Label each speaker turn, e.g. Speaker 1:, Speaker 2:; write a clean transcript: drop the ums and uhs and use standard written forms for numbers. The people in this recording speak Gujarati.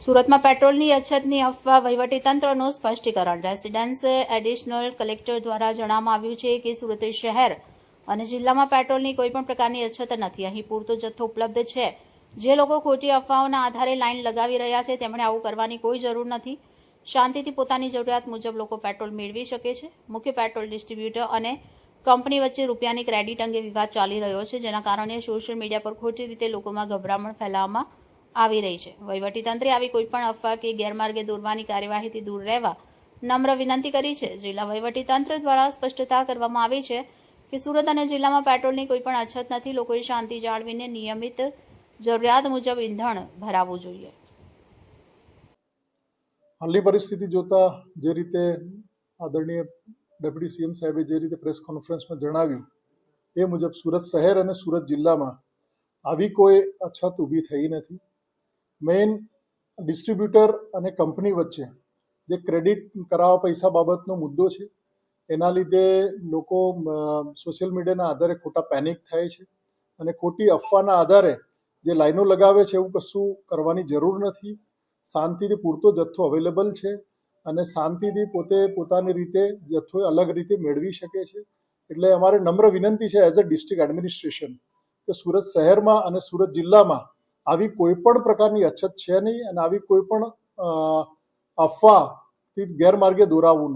Speaker 1: સુરતમાં પેટ્રોલની અછતની અફવા, વહીવટીતંત્રનું સ્પષ્ટીકરણ. રેસિડેન્સ એડિશનલ કલેક્ટર દ્વારા જણાવવામાં આવ્યું છે કે સુરત શહેર અને જિલ્લામાં પેટ્રોલની કોઈપણ પ્રકારની અછત નથી. અહીં પૂરતો જથ્થો ઉપલબ્ધ છે. જે લોકો ખોટી અફવાઓના આધારે લાઈન લગાવી રહ્યા છે તેમણે આવું કરવાની કોઈ જરૂર નથી. શાંતિથી પોતાની જરૂરિયાત મુજબ લોકો પેટ્રોલ મેળવી શકે છે. મુખ્ય પેટ્રોલ ડિસ્ટ્રીબ્યુટર અને કંપની વચ્ચે રૂપિયાની ક્રેડિટ અંગે વિવાદ ચાલી રહ્યો છે, જેના કારણે સોશિયલ મીડિયા પર ખોટી રીતે લોકોમાં ગભરામણ ફેલાવવામાં આવી રહી છે. વહીવટીતંત્રે આવી કોઈપણ અફવા કે ગેરમાર્ગે દોરવાની કાર્યવાહીથી દૂર રહેવા નમ્ર વિનંતી કરી છે. જિલ્લા વહીવટીતંત્ર દ્વારા સ્પષ્ટતા કરવામાં આવી છે કે સુરત અને જિલ્લામાં પેટ્રોલની કોઈપણ અછત નથી. લોકોએ શાંતિ જાળવીને નિયમિત જરૂરિયાત મુજબ ઈંધણ ભરાવવું જોઈએ.
Speaker 2: હાલની પરિસ્થિતિ જોતા જે રીતે આદરણીય ડેપ્યુટી સીએમ સાહેબે જે રીતે પ્રેસ કોન્ફરન્સમાં જણાવ્યું એ મુજબ સુરત શહેર અને સુરત જિલ્લામાં આવી કોઈ અછત ઊભી થઈ નથી. મેઇન ડિસ્ટ્રીબ્યુટર અને કંપની વચ્ચે જે ક્રેડિટ કરાવવા પૈસા બાબતનો મુદ્દો છે, એના લીધે લોકો સોશિયલ મીડિયાના આધારે ખોટા પેનિક થાય છે અને ખોટી અફવાના આધારે જે લાઈનો લગાવે છે એવું કશું કરવાની જરૂર નથી. શાંતિથી પૂરતો જથ્થો અવેલેબલ છે અને શાંતિથી પોતે પોતાની રીતે જથ્થો અલગ રીતે મેળવી શકે છે. એટલે અમારે નમ્ર વિનંતી છે એઝ અ ડિસ્ટ્રિક્ટ એડમિનિસ્ટ્રેશન કે સુરત શહેરમાં અને સુરત જિલ્લામાં આવી કોઈ પણ પ્રકારની અછત છે નહીં અને આવી કોઈ પણ અફવાથી ગેરમાર્ગે દોરાવવું નહીં.